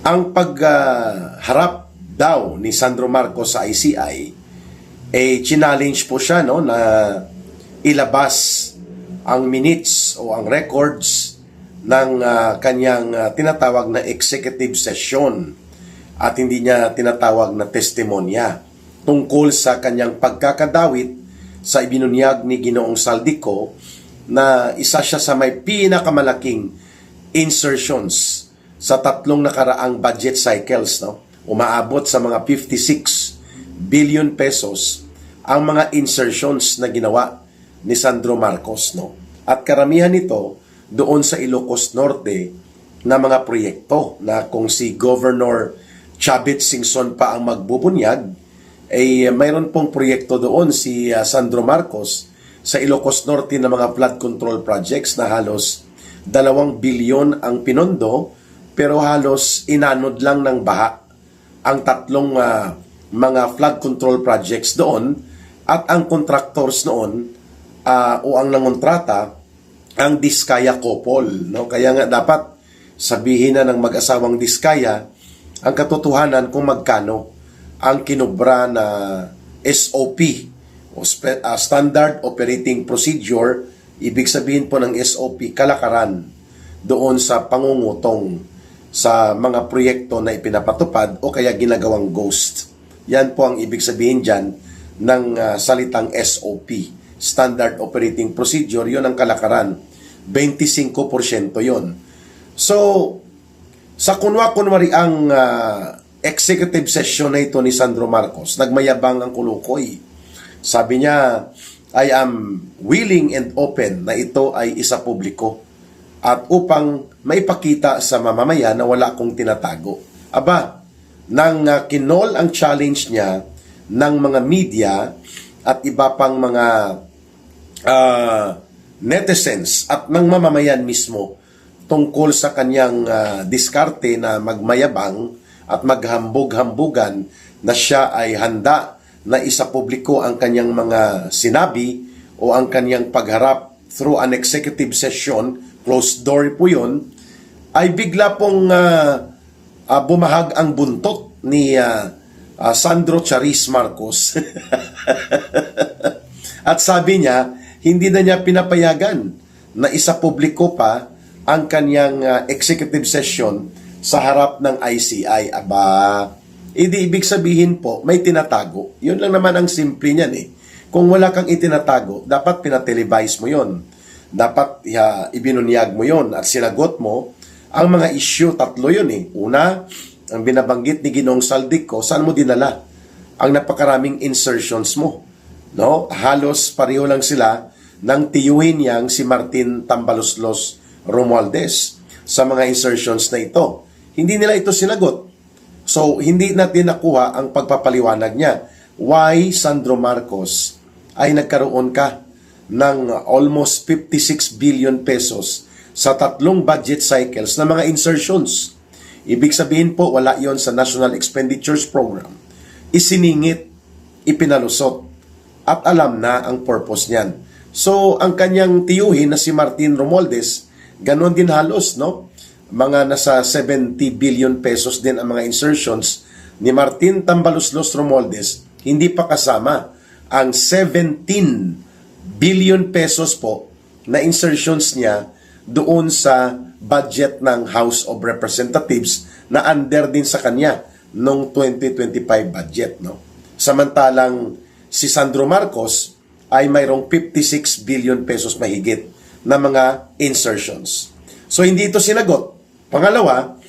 Ang pagharap daw ni Sandro Marcos sa ICI, challenge po siya na ilabas ang minutes o ang records ng kanyang tinatawag na executive session at hindi niya tinatawag na testimonya tungkol sa kanyang pagkakadawit sa ibinunyag ni Ginoong Saldico na isa siya sa may pinakamalaking insertions sa tatlong nakaraang budget cycles. Umaabot sa mga 56 billion pesos ang mga insertions na ginawa ni Sandro Marcos. At karamihan nito doon sa Ilocos Norte na mga proyekto na kung si Governor Chavit Singson pa ang magbubunyag, mayroon pong proyekto doon si Sandro Marcos sa Ilocos Norte na mga flood control projects na halos 2 bilyon ang pinondo, pero halos inanod lang ng baha ang tatlong mga flood control projects doon, at ang contractors noon o ang nangontrata ang Diskaya Couple. Kaya nga dapat sabihin na ng mag-asawang Diskaya ang katotohanan kung magkano ang kinubra na SOP o Standard Operating Procedure. Ibig sabihin po ng SOP, kalakaran doon sa pangungutong sa mga proyekto na ipinapatupad o kaya ginagawang ghost. Yan po ang ibig sabihin dyan ng salitang SOP, Standard Operating Procedure. Yun ang kalakaran. 25% yon. So, sa kunwari ang executive session na ito ni Sandro Marcos, nagmayabang ang kulukoy. Sabi niya, I am willing and open na ito ay isa publiko at upang maipakita sa mamamayan na wala akong tinatago. Aba, nang kinol ang challenge niya ng mga media at iba pang mga netizens at ng mamamayan mismo tungkol sa kanyang diskarte na magmayabang at maghambog-hambugan na siya ay handa na isa publiko ang kanyang mga sinabi o ang kanyang pagharap through an executive session, closed door po yun, ay bigla pong bumahag ang buntot ni Sandro Charis Marcos. At sabi niya, hindi na niya pinapayagan na isa publiko pa ang kanyang executive session sa harap ng ICI. Aba, ibig sabihin po, may tinatago. Yun lang naman ang simple niyan Kung wala kang itinatago, dapat pinatelevise mo yon. Dapat ibinunyag mo yon at sinagot mo ang mga issue. Tatlo yun Una, ang binabanggit ni Ginoong Saldico, saan mo dinala ang napakaraming insertions mo? Halos pareho lang sila ng tiyuhin niyang si Martin Tambaloslos Romualdez sa mga insertions na ito. Hindi nila ito sinagot. So, hindi natin nakuha ang pagpapaliwanag niya. Why, Sandro Marcos, ay nagkaroon ka ng almost 56 billion pesos sa tatlong budget cycles na mga insertions? Ibig sabihin po, wala yon sa National Expenditures Program. Isiningit, ipinalusot, at alam na ang purpose niyan. So, ang kanyang tiyuhin na si Martin Romualdez, ganon din halos, mga nasa 70 billion pesos din ang mga insertions ni Martin Tambaloslos Romualdez, hindi pa kasama ang 17 billion pesos po na insertions niya doon sa budget ng House of Representatives na under din sa kanya noong 2025 budget. Samantalang si Sandro Marcos ay mayroong 56 billion pesos mahigit na mga insertions. So, hindi ito sinagot. Pangalawa,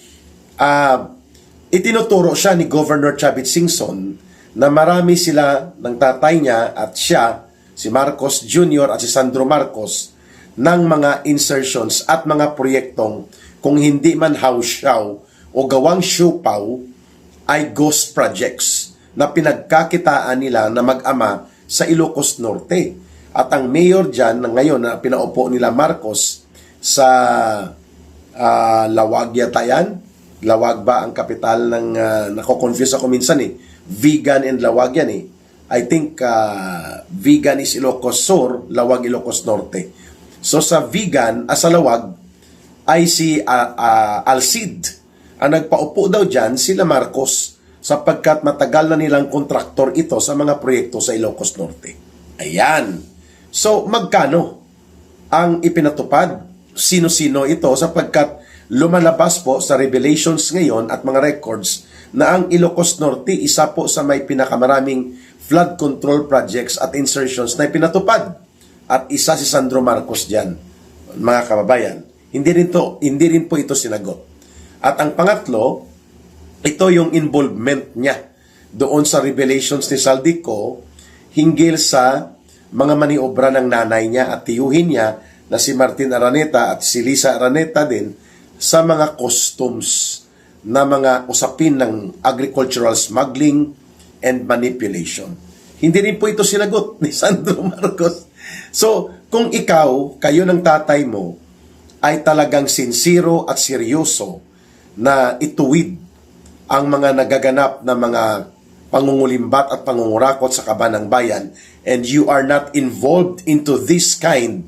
itinuturo siya ni Governor Chavit Singson na marami sila ng tatay niya at siya, si Marcos Jr. at si Sandro Marcos, ng mga insertions at mga proyektong kung hindi man house-show o gawang siupaw ay ghost projects na pinagkakitaan nila na mag-ama sa Ilocos Norte. At ang mayor dyan na ngayon na pinaupo nila Marcos sa Lawag yata yan. Lawag ba ang kapital ng, nako-confuse ako minsan Vigan and Lawag yan I think Vigan is Ilocos Sur, Lawag Ilocos Norte. So sa Vigan, sa Lawag, ay si Alcid Ang nagpaupo daw dyan, sila Marcos, sapagkat matagal na nilang kontraktor ito sa mga proyekto sa Ilocos Norte. Ayan. So, magkano ang ipinatupad? Sino-sino ito? Sapagkat lumalabas po sa revelations ngayon at mga records na ang Ilocos Norte isa po sa may pinakamaraming flood control projects at insertions na ipinatupad. At isa si Sandro Marcos dyan, mga kababayan. Hindi rin po ito sinagot. At ang pangatlo, ito yung involvement niya doon sa revelations ni Saldico hinggil sa mga maniobra ng nanay niya at tiyuhin niya na si Martin Araneta at si Lisa Araneta din sa mga customs na mga usapin ng agricultural smuggling and manipulation. Hindi rin po ito sinagot ni Sandro Marcos. So, kung kayo ng tatay mo, ay talagang sincero at seryoso na ituwid ang mga nagaganap na mga pangungulimbat at pangungurakot sa kaban ng bayan, and you are not involved into this kind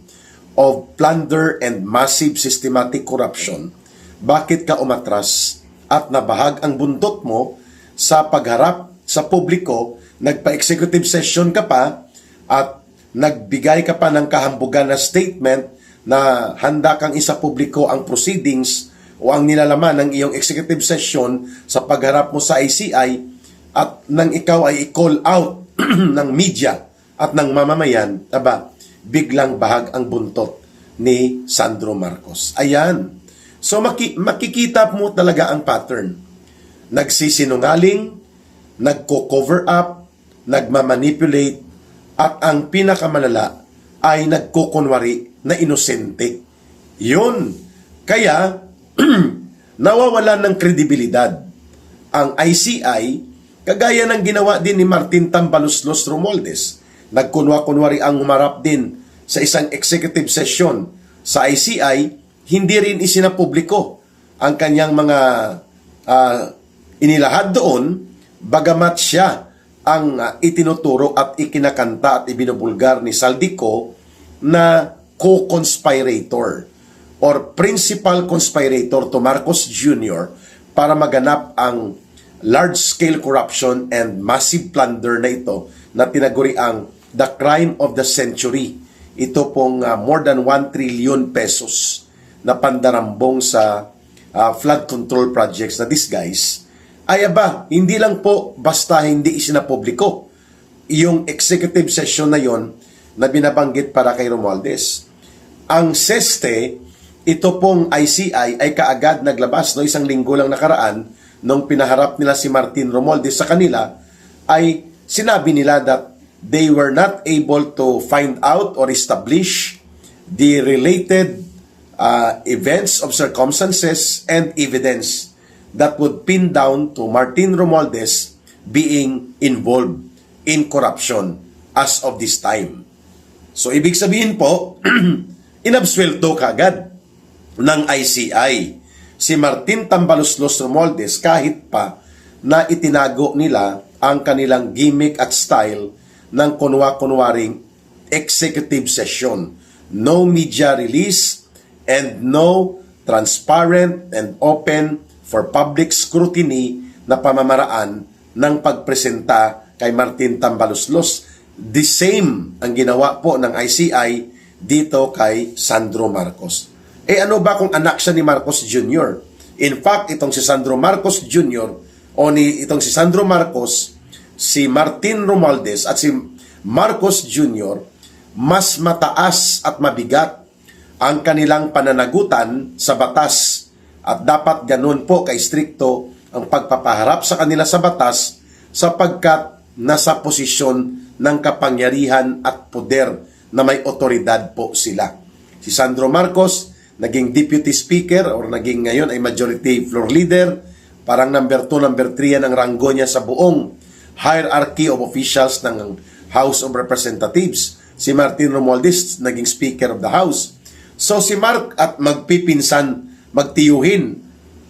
of plunder and massive systematic corruption, bakit ka umatras at nabahag ang buntot mo sa pagharap sa publiko, nagpa-executive session ka pa at nagbigay ka pa ng kahambugan na statement na handa kang isa publiko ang proceedings o ang nilalaman ng iyong executive session sa pagharap mo sa ICI, at nang ikaw ay i-call out ng media at ng mamamayan, biglang bahag ang buntot ni Sandro Marcos. Ayan. So makikita mo talaga ang pattern. Nagsisinungaling, nagko-cover up, nagmamanipulate, at ang pinakamalala ay nagkukunwari na inosente. Yun. Kaya, nawawalan ng kredibilidad ang ICI, kagaya ng ginawa din ni Martin Tambaloslos Romualdez. Nagkunwa-kunwari ang humarap din sa isang executive session sa ICI, hindi rin isinapubliko ang kanyang mga inilahad doon, bagamat siya ang itinuturo at ikinakanta at ibinubulgar ni Saldico na co-conspirator or principal conspirator to Marcos Jr. para maganap ang large-scale corruption and massive plunder na ito na tinaguri ang the crime of the century. Ito pong more than 1 trillion pesos na pandarambong sa flood control projects na this guys, ay hindi lang po basta hindi isinapubliko yung executive session na yon na binabanggit para kay Romualdez. Ang SESTE, ito pong ICI ay kaagad naglabas, isang linggo lang nakaraan, nung pinaharap nila si Martin Romualdez sa kanila, ay sinabi nila that they were not able to find out or establish the related events of circumstances and evidence that would pin down to Martin Romualdez being involved in corruption as of this time. So, ibig sabihin po, inabsuelto kaagad ng ICI si Martin Tambaloslos Romualdez kahit pa na itinago nila ang kanilang gimmick at style ng kunwa-kunwaring executive session. No media release and no transparent and open for public scrutiny na pamamaraan ng pagpresenta kay Martin Tambaloslos. The same ang ginawa po ng ICI dito kay Sandro Marcos. Ano ba kung anak siya ni Marcos Jr.? In fact, itong si Sandro Marcos Jr. itong si Sandro Marcos, si Martin Romualdez at si Marcos Jr. mas mataas at mabigat ang kanilang pananagutan sa batas, at dapat ganun po ka-strikto ang pagpapaharap sa kanila sa batas sapagkat nasa posisyon ng kapangyarihan at poder na may otoridad po sila. Si Sandro Marcos, naging deputy speaker or naging ngayon ay majority floor leader, parang number 2, number 3 yan ang ranggo niya sa buong hierarchy of officials ng House of Representatives. Si Martin Romualdez naging Speaker of the House. So si Mark at magpipinsan, magtiyuhin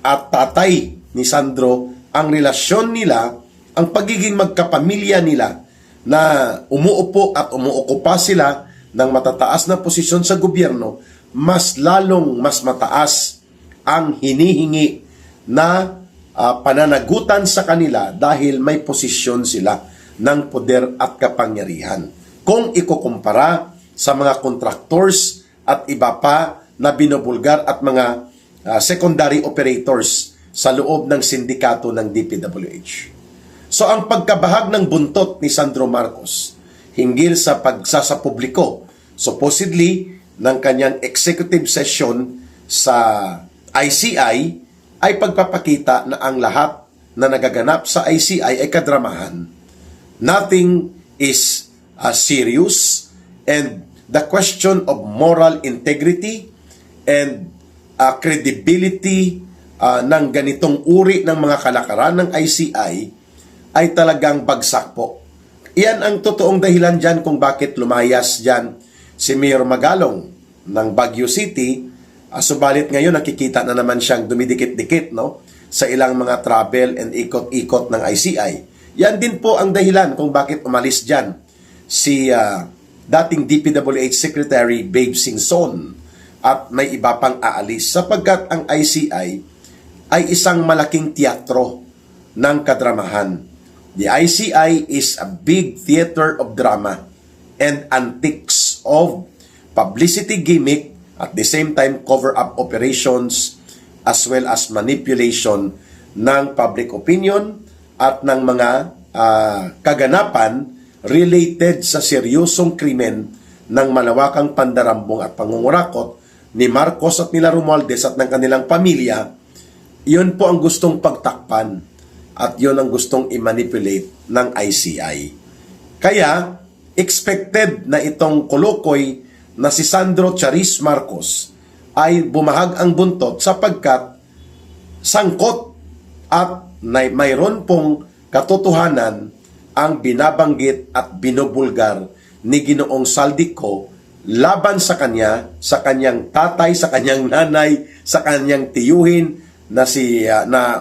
at tatay ni Sandro, ang relasyon nila, ang pagiging magkapamilya nila na umuupo at umuokupa sila ng matataas na posisyon sa gobyerno, mas mataas ang hinihingi na pananagutan sa kanila dahil may posisyon sila ng poder at kapangyarihan. Kung ikukumpara sa mga contractors at iba pa na binubulgar at mga secondary operators sa loob ng sindikato ng DPWH. So ang pagkabahag ng buntot ni Sandro Marcos hinggil sa pagsasapubliko, supposedly ng kanyang executive session sa ICI ay pagpapakita na ang lahat na nagaganap sa ICI ay kadramahan. Nothing is serious, and the question of moral integrity and credibility ng ganitong uri ng mga kalakaran ng ICI ay talagang bagsak po. Iyan ang totoong dahilan dyan kung bakit lumayas dyan si Mayor Magalong ng Baguio City. Subalit ngayon nakikita na naman siyang dumidikit-dikit, no, sa ilang mga travel and ikot-ikot ng ICI. Yan din po ang dahilan kung bakit umalis dyan si dating DPWH Secretary Babe Singson at may iba pang aalis sapagkat ang ICI ay isang malaking teatro ng kadramahan. The ICI is a big theater of drama and antics of publicity gimmick, at the same time cover-up operations as well as manipulation ng public opinion at ng mga kaganapan related sa seryosong krimen ng malawakang pandarambong at pangungurakot ni Marcos at nila Romualdez at ng kanilang pamilya. Yun po ang gustong pagtakpan at yun ang gustong i-manipulate ng ICI. Kaya, expected na itong kolokoy na si Sandro Charis Marcos ay bumahag ang buntot sapagkat sangkot at mayroon pong katotohanan ang binabanggit at binubulgar ni Ginoong Saldico laban sa kanya, sa kanyang tatay, sa kanyang nanay, sa kanyang tiyuhin na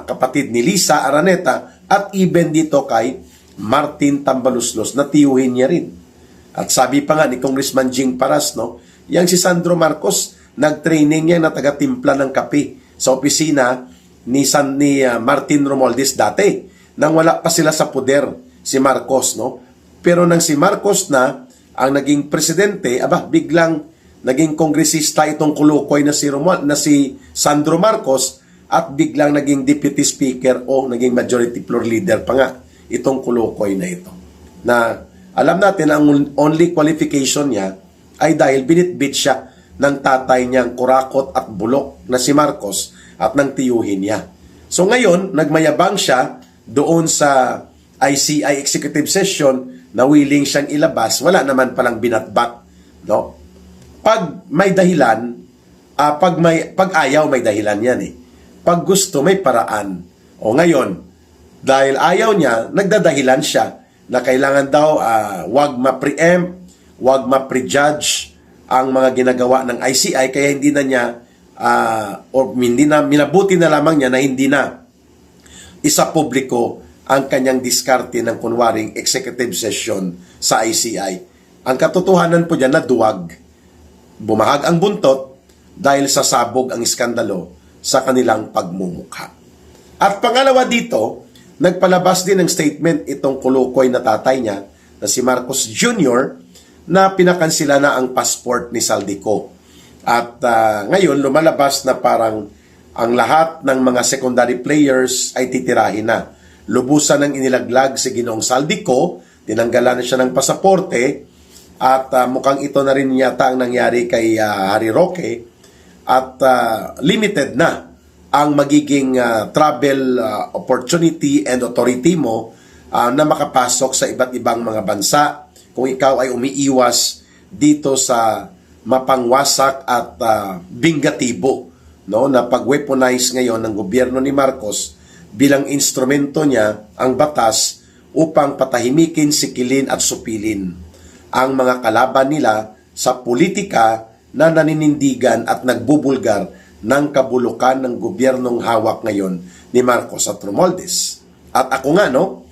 kapatid ni Lisa Araneta at even dito kay Martin Tambaluslos na tiyuhin niya rin. At sabi pa nga ni Congressman Jing Paras, no, yang si Sandro Marcos, nag-training niya na taga-timpla ng kape sa opisina ni Martin Romualdez dati, nang wala pa sila sa poder, si Marcos, no? Pero nang si Marcos na ang naging presidente, biglang naging kongresista itong kulukoy na si Sandro Marcos at biglang naging deputy speaker o naging majority floor leader pa nga itong kulukoy na ito. Na alam natin ang only qualification niya ay dahil binitbit siya ng tatay niyang kurakot at bulok na si Marcos at ng tiyuhin niya. So ngayon, nagmayabang siya doon sa ICI executive session na willing siyang ilabas, wala naman palang binatbat, no? Pag may dahilan, pag ayaw may dahilan yan eh. Pag gusto may paraan. O ngayon, dahil ayaw niya, nagdadahilan siya na kailangan daw wag ma-preempt, wag ma-prejudge ang mga ginagawa ng ICI, kaya hindi na niya minabuti na lamang niya na hindi na isa publiko ang kanyang diskarte ng kunwaring executive session sa ICI. Ang katotohanan po dyan na duwag. Bumahag ang buntot dahil sasabog ang iskandalo sa kanilang pagmumukha. At pangalawa dito, nagpalabas din ng statement itong kulukoy na tatay niya na si Marcos Jr. na pinakansila na ang passport ni Saldico. At ngayon lumalabas na parang ang lahat ng mga secondary players ay titirahin na. Lubusan ng inilaglag si Ginoong Saldico, tinanggalan na siya ng pasaporte at mukhang ito na rin yata ang nangyari kay Harry Roque at limited na ang magiging travel opportunity and authority mo na makapasok sa iba't ibang mga bansa kung ikaw ay umiiwas dito sa mapangwasak at bingatibo, no, na pag-weaponize ngayon ng gobyerno ni Marcos bilang instrumento niya ang batas upang patahimikin, sikilin at supilin ang mga kalaban nila sa politika na naninindigan at nagbubulgar ng kabulukan ng gobyernong hawak ngayon ni Marcos at Romualdez. At ako nga, no,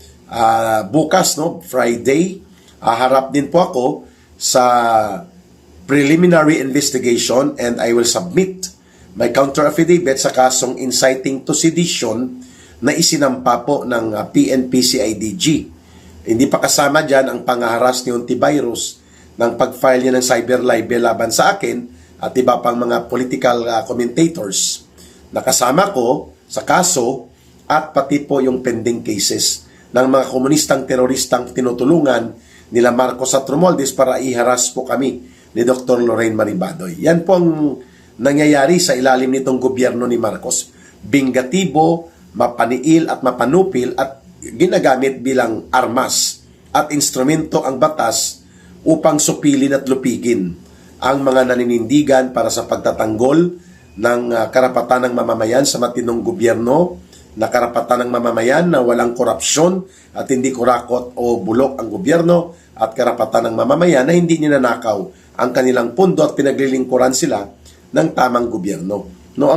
bukas, no, Friday, harap din po ako sa preliminary investigation and I will submit may counter affidavit sa kasong inciting to sedition na isinampa po ng PNP-CIDG. Hindi pa kasama dyan ang pangaharas ni Ontiveros ng pag-file niya ng cyber libel laban sa akin at iba pang mga political commentators. Nakasama ko sa kaso at pati po yung pending cases ng mga komunistang teroristang tinutulungan nila Marcos at Romualdez para iharas po kami ni Dr. Lorraine Maribadoy. Yan po ang nangyayari sa ilalim nitong gobyerno ni Marcos. Bingatibo, mapaniil at mapanupil at ginagamit bilang armas at instrumento ang batas upang supilin at lupigin ang mga naninindigan para sa pagtatanggol ng karapatan ng mamamayan sa matinong gobyerno, na karapatan ng mamamayan na walang korupsyon at hindi kurakot o bulok ang gobyerno, at karapatan ng mamamayan na hindi ninanakaw ang kanilang pundo at pinaglilingkuran sila ng tamang gobyerno. No, ang